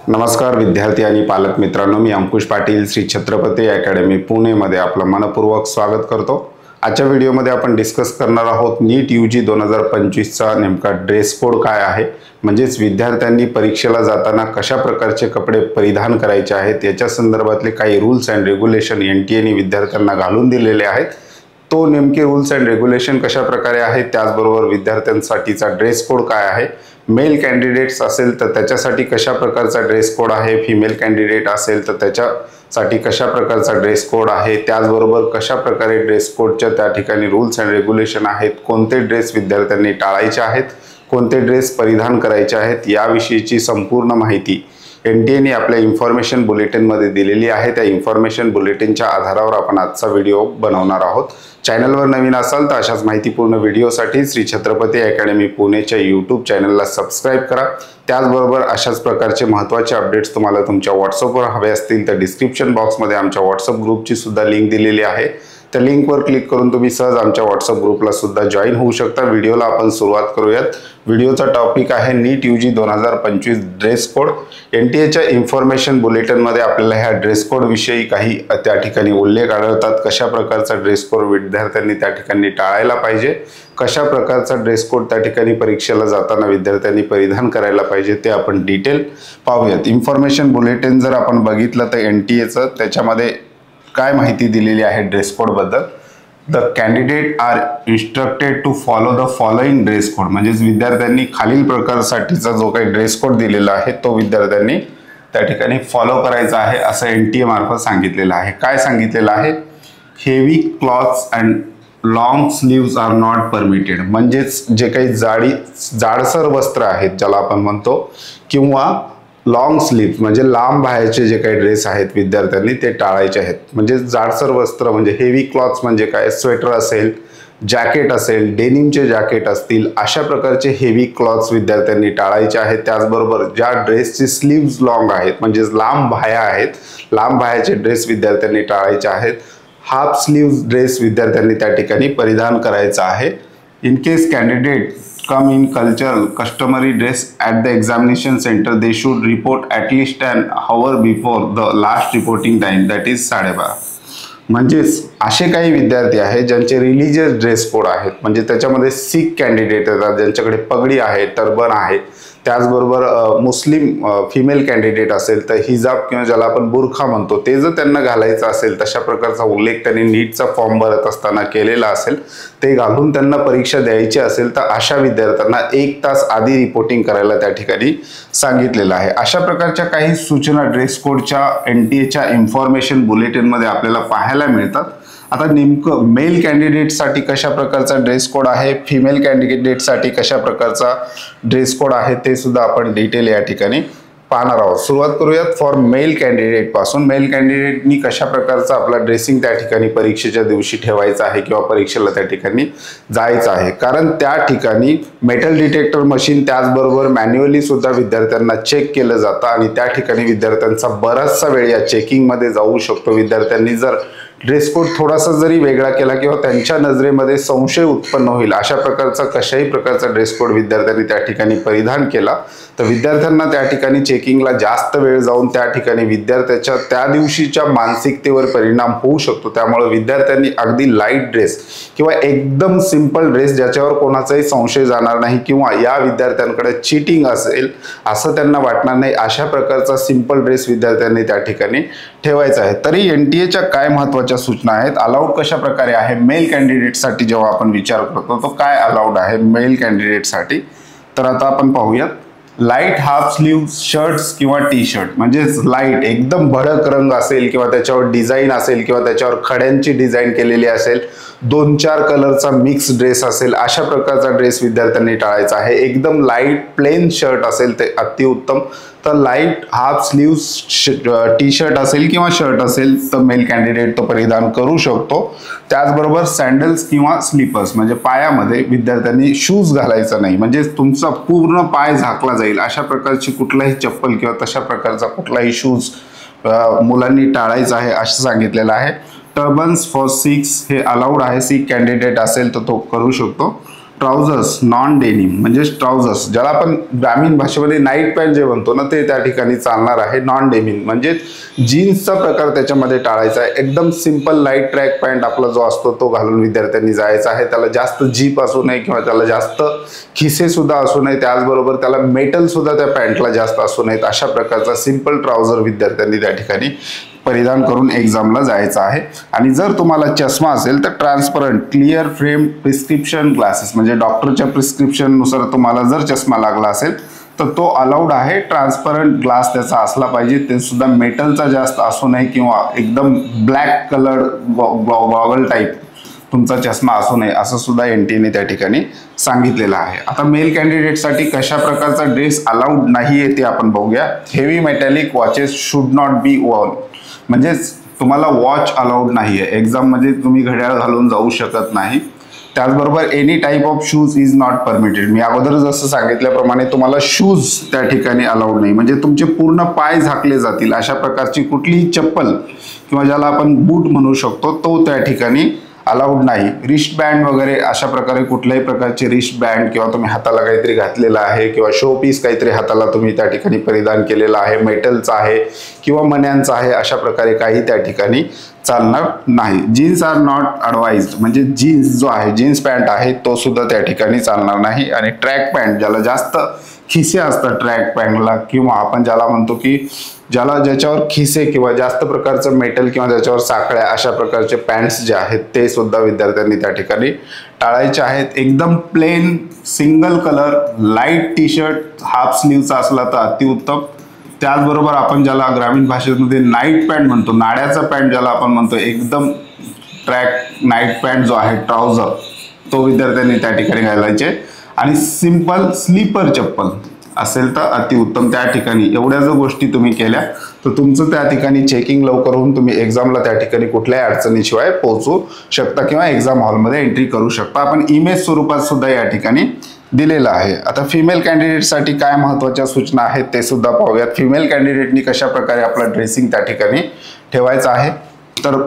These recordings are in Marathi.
नमस्कार विद्यार्थी आणि पालक मित्रांनो, मी अंकुश पाटील श्री छत्रपती अकॅडमी पुणेमध्ये आपलं मनपूर्वक स्वागत करतो। आजच्या व्हिडिओमध्ये आपण डिस्कस करणार आहोत नीट यूजी 2025चा नेमका ड्रेस कोड काय आहे, म्हणजेच विद्यार्थ्यांनी परीक्षेला जाताना कशा प्रकारचे कपडे परिधान करायचे आहेत याच्या संदर्भातले काही रूल्स अँड रेग्युलेशन एनटीएने विद्यार्थ्यांना घालून दिलेले आहेत। तो नेमके रूल्स अँड रेग्युलेशन कशा प्रकारे आहेत, त्याचबरोबर विद्यार्थ्यांसाठीचा ड्रेस कोड काय आहे, मेल कॅन्डिडेट्स असेल तर त्याच्यासाठी कशा प्रकारचा ड्रेस कोड आहे, फिमेल कॅन्डिडेट असेल तर त्याच्यासाठी कशा प्रकारचा ड्रेस कोड आहे, त्याचबरोबर कशा प्रकारे ड्रेस कोडच्या त्या ठिकाणी रूल्स अँड रेग्युलेशन आहेत, कोणते ड्रेस विद्यार्थ्यांनी टाळायचे आहेत, कोणते ड्रेस परिधान करायचे आहेत याविषयीची संपूर्ण माहिती एनटीएने आपल्या इन्फॉर्मेशन बुलेटिनमध्ये दिलेली आहे। त्या इन्फॉर्मेशन बुलेटिनच्या आधारावर आपण आजचा व्हिडिओ बनवणार आहोत। चॅनलवर नवीन असाल तर अशाच माहितीपूर्ण व्हिडिओसाठी श्री छत्रपती अकॅडमी पुणेच्या यूट्यूब चॅनलला सबस्क्राइब करा। त्याचबरोबर अशाच प्रकारचे महत्त्वाचे अपडेट्स तुम्हाला तुमच्या व्हॉट्सअपवर हवे असतील तर डिस्क्रिप्शन बॉक्समध्ये आमच्या व्हॉट्सअप ग्रुपची सुद्धा लिंक दिलेली आहे। त्या लिंकवर क्लिक करून तुम्ही सहज आमच्या व्हॉट्सअप ग्रुपला सुद्धा जॉईन होऊ शकता। व्हिडिओला आपण सुरुवात करूयात। व्हिडिओचा टॉपिक आहे नीट यूजी 2025 ड्रेस कोड। एनटीएच्या इन्फॉर्मेशन बुलेटिनमध्ये आपल्याला ह्या ड्रेस कोड विषयी काही त्या ठिकाणी उल्लेख आढळतात। कशा प्रकारचा ड्रेस कोड विद्यार्थ्यांनी त्या ठिकाणी टाळायला पाहिजे, कशा प्रकारचा ड्रेस कोड त्या ठिकाणी परीक्षेला जाताना विद्यार्थ्यांनी परिधान करायला पाहिजे ते आपण डिटेल पाहूयात। इन्फॉर्मेशन बुलेटिन जर आपण बघितलं तर एनटीएचं त्याच्यामध्ये काय माहिती दिलेली आहे ड्रेस कोड बद्दल। The candidate are instructed to follow the following dress code, म्हणजेच विद्यार्थ्यांनी खालील प्रकारसाठीचा जो काही ड्रेस कोड दिलेला आहे तो विद्यार्थ्यांनी त्या ठिकाणी फॉलो करायचा आहे असं एनटीए मार्फत सांगितलेलं आहे। काय सांगितलेलं आहे, heavy clothes and long sleeves are not permitted, म्हणजेच जे काही जाडसर वस्त्र आहेत ज्याला आपण म्हणतो, किंवा लॉंग स्लीव्स म्हणजे लांब बाह्याचे जे काही ड्रेस आहेत विद्यार्थ्यांनी ते टाळायचे आहेत। म्हणजे जाडसर वस्त्र म्हणजे हेवी क्लॉथ्स म्हणजे काय, स्वेटर असेल, जॅकेट असेल, डेनिमचे जॅकेट असतील, अशा प्रकारचे हेवी क्लॉथ्स विद्यार्थ्यांनी टाळायचे आहेत। त्याचबरोबर ज्या ड्रेसची स्लीव्स लॉंग आहेत म्हणजेच लांब बाह्या आहेत, लांब बाह्याचे ड्रेस विद्यार्थ्यांनी टाळायचे आहेत। हाफ स्लीव्स ड्रेस विद्यार्थ्यांनी त्या ठिकाणी परिधान करायचा आहे। In case candidate come in cultural customary dress at the examination center, they should report at least an hour before the last reporting time, that is 12:30। म्हणजेच असे काही विद्यार्थी आहेत ज्यांचे रिलीजियस ड्रेस कोड आहेत, म्हणजे त्याच्यामध्ये सिख कॅन्डिडेट येतात ज्यांच्याकडे पगडी आहे, टर्बन आहे, त्याचबरोबर मुस्लिम फिमेल कॅन्डिडेट असेल तर हिजाब किंवा ज्याला आपण बुरखा म्हणतो ते जर त्यांना घालायचं असेल तशा प्रकारचा उल्लेख त्यांनी नीटचा फॉर्म भरत असताना केलेला असेल, ते घालून त्यांना परीक्षा द्यायची असेल तर अशा विद्यार्थ्यांना 1 तास आधी रिपोर्टिंग करायला त्या ठिकाणी सांगितलेलं आहे। अशा प्रकारच्या काही सूचना ड्रेस कोडच्या एनटीएच्या इन्फॉर्मेशन बुलेटिनमध्ये आपल्याला पाहायला मिळतात। आता नेमकं मेल कॅन्डिडेटसाठी कशा प्रकारचा ड्रेस कोड आहे, फिमेल कॅन्डिडेटसाठी कशा प्रकारचा ड्रेस कोड आहे ते सुद्धा आपण डिटेल या ठिकाणी पाहणार आहोत। सुरुवात करूयात फॉर मेल कॅन्डिडेट पासून। मेल कॅन्डिडेटनी कशा प्रकारचा आपला ड्रेसिंग त्या ठिकाणी परीक्षेच्या दिवशी ठेवायचा आहे किंवा परीक्षेला त्या ठिकाणी जायचं आहे, कारण त्या ठिकाणी मेटल डिटेक्टर मशीन त्याचबरोबर मॅन्युअली सुद्धा विद्यार्थ्यांना चेक केलं जातं आणि त्या ठिकाणी विद्यार्थ्यांचा बराचसा वेळ या चेकिंगमध्ये जाऊ शकतो। विद्यार्थ्यांनी जर ड्रेस कोड थोडासा जरी वेगळा केला किंवा त्यांच्या नजरेमध्ये संशय उत्पन्न होईल अशा प्रकारचा कशाही प्रकारचा ड्रेस कोड विद्यार्थ्यांनी त्या ठिकाणी परिधान केला तर विद्यार्थ्यांना त्या ठिकाणी चेकिंगला जास्त वेळ जाऊन त्या ठिकाणी विद्यार्थ्याच्या त्या दिवशीच्या मानसिकतेवर परिणाम होऊ शकतो। त्यामुळे विद्यार्थ्यांनी अगदी लाईट ड्रेस किंवा एकदम सिंपल ड्रेस ज्याच्यावर कोणाचाही संशय जाणार नाही किंवा या विद्यार्थ्यांकडे चीटिंग असेल असं त्यांना वाटणार नाही अशा प्रकारचा सिंपल ड्रेस विद्यार्थ्यांनी त्या ठिकाणी ठेवायचा आहे। तरी एनटीएच्या काय महत्त्वाच्या सूचना आहेत, अलाउड कशा प्रकारे आहे मेल कॅन्डिडेटसाठी जेव्हा आपण विचार करतो तो काय अलाउड आहे मेल कॅन्डिडेटसाठी, तर आता आपण पाहूयात। लाईट हाफ स्लीव शर्ट्स किंवा टी शर्ट, म्हणजेच लाईट एकदम भडक रंग असेल किंवा त्याच्यावर डिझाईन असेल किंवा त्याच्यावर खड्यांची डिझाईन केलेली असेल, 2-4 कलरचा मिक्स ड्रेस असेल अशा प्रकारचा ड्रेस विद्यार्थ्यांनी टाळायचा आहे। एकदम लाईट प्लेन शर्ट असेल ते अतिउत्तम, तर light half sleeve T shirt असेल किंवा शर्ट असेल तर मेल कॅन्डिडेट तो परिधान करू शकतो। त्याचबरोबर सँडल्स किंवा स्लीपर्स म्हणजे पायामध्ये विद्यार्थ्यांनी शूज घालायचा नाही, म्हणजे तुमचा पूर्ण पाय झाकला जाईल अशा प्रकारची कुठलाही चप्पल किंवा तशा प्रकारचा कुठलाही शूज मुलांनी टाळायचा आहे असं सांगितलेलं आहे। टर्बन्स फॉर सिक्स हे अलाउड आहे, सिख कॅन्डिडेट असेल तर तो करू शकतो। ट्राउझर्स नॉन डेनिम म्हणजे ट्राउझर्स ज्याला आपण ग्रामीण भाषेमध्ये नाईट पॅन्ट जे म्हणतो ना ते त्या ठिकाणी चालणार आहे. नॉन डेनिम म्हणजे जीन्सचा प्रकार त्याच्यामध्ये टाळायचा आहे. एकदम सिंपल लाईट ट्रॅक पॅन्ट आपला जो असतो तो घालून विद्यार्थ्यांनी जायचा आहे. त्याला जास्त जीप असू नये किंवा त्याला जास्त खिसे सुद्धा असू नये, त्याचबरोबर त्याला मेटल सुद्धा त्या पॅन्टला जास्त असू नयेत, अशा प्रकारचा सिंपल ट्राउझर विद्यार्थ्यांनी त्या ठिकाणी परिधान करून एक्झामला जायचं आहे. आणि जर तुम्हाला चष्मा असेल तर transparent clear frame prescription glasses म्हणजे डॉक्टरच्या प्रिस्क्रिप्शन नुसार तुम्हाला जर चष्मा लागला असेल तर तो अलाउड आहे. ट्रान्सपरंट ग्लास त्याचा असला पाहिजे, ते सुद्धा मेटलचा जास्त असू नये किंवा एकदम ब्लॅक कलर गॉगल टाईप तुमचा चष्मा असू नये असं सुद्धा NTA ने त्या ठिकाणी सांगितलेलं आहे. आता मेल कॅन्डिडेटसाठी कशा प्रकारचा ड्रेस अलाउड नाही आहे ते आपण बघूया. Heavy metallic watches should not be warn म्हणजेच तुम्हाला वॉच अलाउड नाही आहे. एक्झाममध्ये तुम्ही घड्याळ घालून जाऊ शकत नाही. त्याचबरोबर any type of shoes is not permitted. मी अगोदर जसं सांगितल्याप्रमाणे तुम्हाला शूज त्या ठिकाणी अलाउड नाही म्हणजे तुमचे पूर्ण पाय झाकले जातील अशा प्रकारची कुठलीही चप्पल किंवा ज्याला आपण बूट म्हणू शकतो तो त्या ठिकाणी अलाउड नाही. रिस्ट बँड वगैरे अशा प्रकारे कुठल्याही प्रकारचे रिस्ट बँड किंवा तुम्ही हाताला काहीतरी घातलेलं आहे किंवा शो पीस काहीतरी हाताला तुम्ही त्या ठिकाणी परिधान केलेलं आहे, मेटलचा आहे किंवा मण्यांचा आहे, अशा प्रकारे काही त्या ठिकाणी चालणार नाही. जीन्स आर नॉट ॲडवाइज्ड म्हणजे जीन्स जो आहे जीन्स पॅन्ट आहे तो सुद्धा त्या ठिकाणी चालणार नाही. आणि ट्रॅक पॅन्ट ज्याला जास्त खिसे असतात ट्रॅक पॅन्टला किंवा आपण ज्याला म्हणतो की ज्याच्यावर खिसे किंवा जास्त प्रकारचं मेटल किंवा ज्याच्यावर साखळ्या अशा प्रकारचे पॅन्ट्स जे आहेत ते सुद्धा विद्यार्थ्यांनी त्या ठिकाणी टाळायचे आहेत. एकदम plain single colour light T shirt half स्लीवचा असला तर अतिउत्तम. त्याचबरोबर आपण ज्याला ग्रामीण भाषेमध्ये नाईट पॅन्ट म्हणतो, नाड्याचा पॅन्ट ज्याला आपण म्हणतो, एकदम ट्रॅक नाईट पॅन्ट जो आहे ट्राउझर तो विद्यार्थ्यांनी त्या ठिकाणी घालायचे. आणि सिंपल स्लीपर चप्पल असेल तर अतिउत्तम. त्या ठिकाणी एवढ्या जर गोष्टी तुम्ही केल्या तर तुमचं त्या ठिकाणी चेकिंग लवकर होऊन तुम्ही एक्झामला त्या ठिकाणी कुठल्याही अडचणीशिवाय पोहोचू शकता किंवा एक्झाम हॉलमध्ये एंट्री करू शकता. आपण इमेज स्वरूपात सुद्धा या ठिकाणी दिलेलं आहे. आता फिमेल कॅन्डिडेटसाठी काय महत्त्वाच्या सूचना आहेत ते सुद्धा पाहूयात. फिमेल कॅन्डिडेटनी कशा प्रकारे आपलं ड्रेसिंग त्या ठिकाणी ठेवायचं आहे तर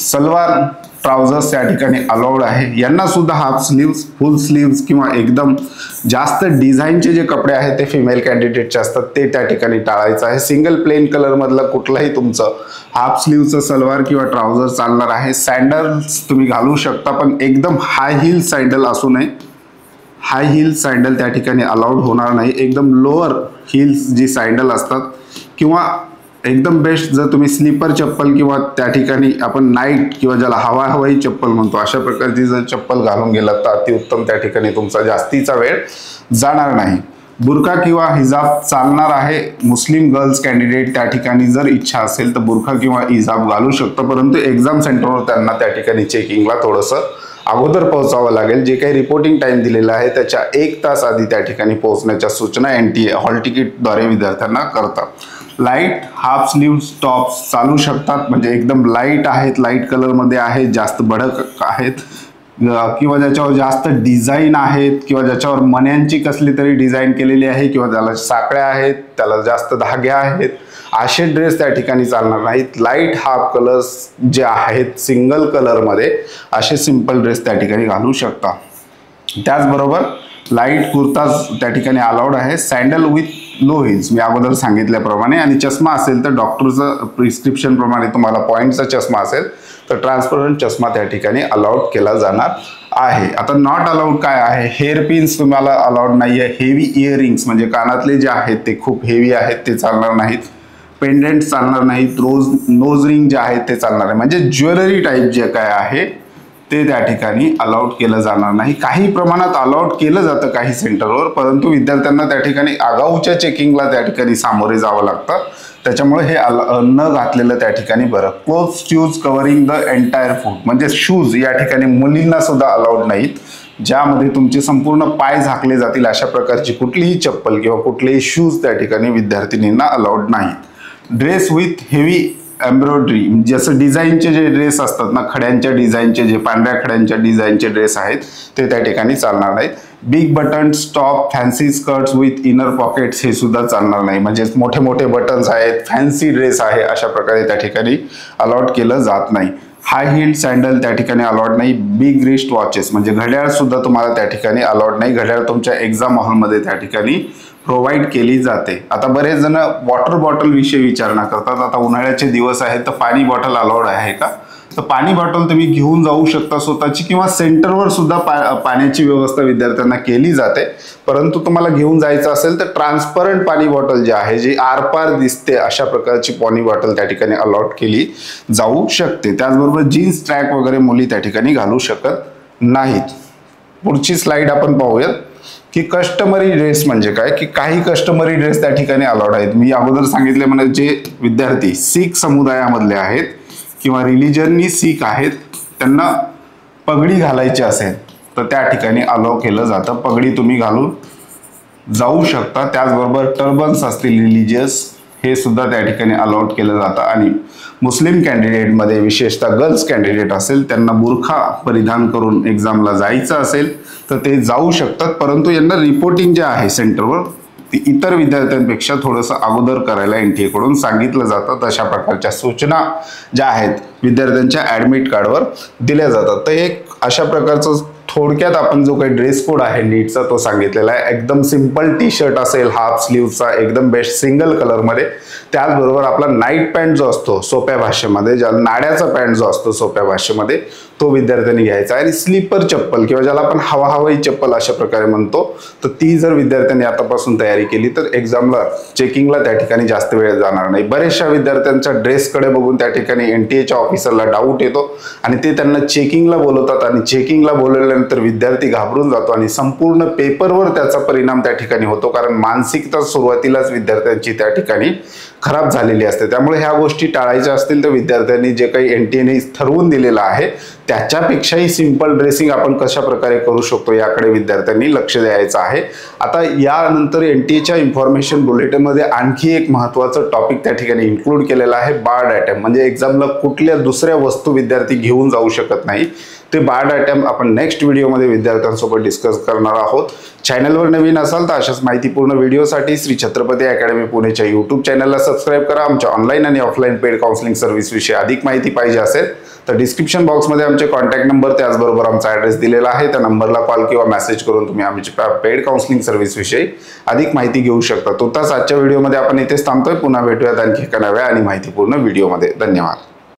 सलवार ट्राउझर्स त्या ठिकाणी अलाउड आहे. यांना सुद्धा हाफ स्लीव्स, फुल स्लीव्स किंवा एकदम जास्त डिझाईनचे जे कपडे आहेत ते फिमेल कॅन्डिडेटचे असतात ते त्या ठिकाणी टाळायचं आहे. सिंगल प्लेन कलरमधलं कुठलंही तुमचं हाफ स्लीवचं सलवार किंवा ट्राउझर चालणार आहे. सँडल्स तुम्ही घालू शकता पण एकदम हाय हिल सँडल असू नये. हाय हिल सँडल त्या ठिकाणी अलाउड होणार नाही. एकदम लोअर हिल्स जी सँडल असतात किंवा एकदम बेस्ट जर तुम्ही स्लीपर चप्पल किंवा त्या ठिकाणी आपण नाईट किंवा ज्याला हवाई चप्पल म्हणतो अशा प्रकारची जर चप्पल घालून गेलात तर अतिउत्तम. त्या ठिकाणी तुमचा जास्तीचा वेळ जाणार नाही. बुरखा किंवा हिजाब चालणार आहे. मुस्लिम गर्ल्स कॅन्डिडेट त्या ठिकाणी जर इच्छा असेल तर बुरखा किंवा हिजाब घालू शकतो, परंतु एक्झाम सेंटरवर त्यांना त्या ठिकाणी चेकिंगला थोडंसं अगोदर पोहोचावं लागेल. जे काही रिपोर्टिंग टाइम दिलेला आहे त्याच्या 1 तास आधी त्या ठिकाणी पोहोचण्याच्या सूचना NTA हॉल तिकीटद्वारे विद्यार्थ्यांना करतात. लाईट हाफ स्लीव टॉप्स चालू शकतात म्हणजे एकदम लाईट आहेत, लाईट कलरमध्ये आहेत, जास्त भडक आहेत किंवा ज्याच्यावर जास्त डिझाईन आहेत किंवा ज्याच्यावर मण्यांची कसली तरी डिझाईन केलेली आहे किंवा त्याला साखळ्या आहेत, त्याला जास्त धागे आहेत, असे ड्रेस त्या ठिकाणी चालणार नाहीत. लाईट हाफ कलर्स जे आहेत सिंगल कलरमध्ये असे सिंपल ड्रेस त्या ठिकाणी घालू शकता. त्याचबरोबर लाईट कुर्ता त्या ठिकाणी अलाउड आहे. सँडल विथ लो हिल्स मी अगोदर सांगितल्याप्रमाणे. आणि चष्मा असेल तर डॉक्टरचं प्रिस्क्रिप्शन प्रमाणे तुम्हाला पॉईंटचा चष्मा असेल तर ट्रान्सपरंट चष्मा त्या ठिकाणी अलाउड केला जाणार आहे. आता नॉट अलाउड काय आहे? हेअर पिन्स तुम्हाला अलाउड नाही आहे. हेवी इयरिंग्स म्हणजे कानातले जे आहेत ते खूप हेवी आहेत ते चालणार नाहीत. पेंडेंट चालणार नाहीत. नोज रिंग जे आहेत ते चालणार आहे. म्हणजे ज्वेलरी टाईप जे काय आहे ते त्या ठिकाणी अलाउड केलं जाणार नाही. काही प्रमाणात अलाउड केलं जातं काही सेंटरवर, परंतु विद्यार्थ्यांना त्या ठिकाणी आगाऊच्या चेकिंगला त्या ठिकाणी सामोरे जावं लागतं. त्याच्यामुळे हे न घातलेलं त्या ठिकाणी बरं. Close shoes covering the entire foot म्हणजे शूज या ठिकाणी मुलींना सुद्धा अलाउड नाहीत, ज्यामध्ये तुमचे संपूर्ण पाय झाकले जातील अशा प्रकारची कुठलीही चप्पल किंवा कुठलेही शूज त्या ठिकाणी विद्यार्थिनींना अलाउड नाहीत. ड्रेस विथ हेवी एम्ब्रॉयडरी जसं डिझाईनचे जे ड्रेस असतात ना, खड्यांच्या डिझाईनचे जे पांढऱ्या खड्यांच्या डिझाईनचे ड्रेस आहेत ते त्या ठिकाणी चालणार नाहीत. Big buttons top fancy skirts with inner pockets हे सुद्धा चालणार नाही. म्हणजे मोठे मोठे बटन्स आहेत, फॅन्सी ड्रेस आहे, अशा प्रकारे त्या ठिकाणी अलाउड केलं जात नाही. हाय हिल सँडल त्या ठिकाणी अलाउड नाही. बिग रिस्ट वॉचेस म्हणजे घड्याळ सुद्धा तुम्हाला त्या ठिकाणी अलाउड नाही. घड्याळ तुमच्या एक्झाम हॉलमध्ये त्या ठिकाणी प्रोव्हाइड केली जाते. आता बरेच जण वॉटर बॉटल विषयी विचारणा करतात. आता उन्हाळ्याचे दिवस आहेत तर पाणी बॉटल अलाउड आहे का? तर पाणी बॉटल तुम्ही घेऊन जाऊ शकता स्वतःची, किंवा सेंटरवर सुद्धा पाण्याची व्यवस्था विद्यार्थ्यांना केली जाते. परंतु तुम्हाला घेऊन जायचं असेल तर ट्रान्सपरंट पाणी बॉटल जी आहे, जी आरपार दिसते अशा प्रकारची पाणी बॉटल त्या ठिकाणी अलॉट केली जाऊ शकते. त्याचबरोबर जीन्स ट्रॅक वगैरे मुली त्या ठिकाणी घालू शकत नाहीत. पुढची स्लाइड आपण पाहूयात की कस्टमरी ड्रेस म्हणजे काय, की काही कस्टमरी ड्रेस त्या ठिकाणी अलाउड आहेत. मी अगोदर सांगितले म्हणजे जे विद्यार्थी शीख समुदायामधले आहेत किंवा रिलिजननी शीख आहेत त्यांना पगडी घालायची असेल तर त्या ठिकाणी अलाउ केलं जातं. पगडी तुम्ही घालून जाऊ शकता. त्याचबरोबर टर्बन्स असतील रिलिजियस, हे सुद्धा त्या ठिकाणी अलाउड केलं जातं. आणि मुस्लिम कॅन्डिडेटमध्ये विशेषतः गर्ल्स कॅन्डिडेट असेल त्यांना बुरखा परिधान करून एक्झामला जायचं असेल तर ते जाऊ शकतात. परंतु यांना रिपोर्टिंग जे आहे सेंटरवर ती इतर विद्यार्थ्यांपेक्षा थोडंसं अगोदर करायला NTA कडून सांगितलं जातं. अशा प्रकारच्या सूचना ज्या आहेत विद्यार्थ्यांच्या ॲडमिट कार्डवर दिल्या जातात. तर एक अशा प्रकारचं थोडक्यात आपण जो काही ड्रेस कोड आहे नीटचा तो सांगितलेला आहे. एकदम सिंपल टी शर्ट असेल हाफ स्लीवचा, एकदम बेस्ट सिंगल कलरमध्ये. त्याचबरोबर आपला नाईट पॅन्ट जो असतो सोप्या भाषेमध्ये, ज्याला नाड्याचा पॅन्ट जो असतो सोप्या भाषेमध्ये, तो विद्यार्थ्यांनी घ्यायचा. आणि स्लीपर चप्पल किंवा ज्याला आपण हवाई चप्पल अशा प्रकारे म्हणतो, तर ती जर विद्यार्थ्यांनी आतापासून तयारी केली तर एक्झामला चेकिंगला त्या ठिकाणी जास्त वेळ जाणार नाही. बरेचशा विद्यार्थ्यांच्या ड्रेसकडे बघून त्या ठिकाणी NTAच्या ऑफिसरला डाऊट येतो आणि ते त्यांना चेकिंगला बोलवतात. आणि चेकिंगला बोलवल्यानंतर विद्यार्थी घाबरून जातो आणि संपूर्ण पेपरवर त्याचा परिणाम त्या ठिकाणी होतो. कारण मानसिकता सुरुवातीलाच विद्यार्थ्यांची त्या ठिकाणी खराब झालेली असते. त्यामुळे ह्या गोष्टी टाळायच्या असतील तर विद्यार्थ्यांनी जे काही NTAने ठरवून दिलेलं आहे त्याच्यापेक्षाही सिंपल ड्रेसिंग आपण कशा प्रकारे करू शकतो याकडे विद्यार्थ्यांनी लक्ष द्यायचं आहे. आता यानंतर NTAच्या इन्फॉर्मेशन बुलेटिनमध्ये आणखी एक महत्त्वाचं टॉपिक त्या ठिकाणी इन्क्लूड केलेलं आहे, बार्ड आयटम. म्हणजे एक्झामला कुठल्या दुसऱ्या वस्तू विद्यार्थी घेऊन जाऊ शकत नाही. ते बार्ड आयटम आपण नेक्स्ट व्हिडिओमध्ये विद्यार्थ्यांसोबत डिस्कस करणार आहोत. चॅनलवर नवीन असाल तर अशाच माहितीपूर्ण व्हिडिओसाठी श्री छत्रपती अकॅडमी पुणेच्या यूट्यूब चॅनलला सबस्क्राईब करा. आमच्या ऑनलाईन आणि ऑफलाईन पेड काउन्सिलिंग सर्व्हिस विषयी अधिक माहिती पाहिजे असेल तर डिस्क्रिप्शन बॉक्समध्ये आमचे कॉन्टॅक्ट नंबर त्याचबरोबर आमचा ॲड्रेस दिलेला आहे. त्या नंबरला कॉल किंवा मेसेज करून तुम्ही आमच्या पेड काउन्सिलिंग सर्व्हिस विषयी अधिक माहिती घेऊ शकता. तुर्तास आजच्या व्हिडिओमध्ये आपण इथेच थांबतोय. पुन्हा भेटूयात आणखी एका नव्या आणि माहितीपूर्ण व्हिडिओमध्ये. धन्यवाद.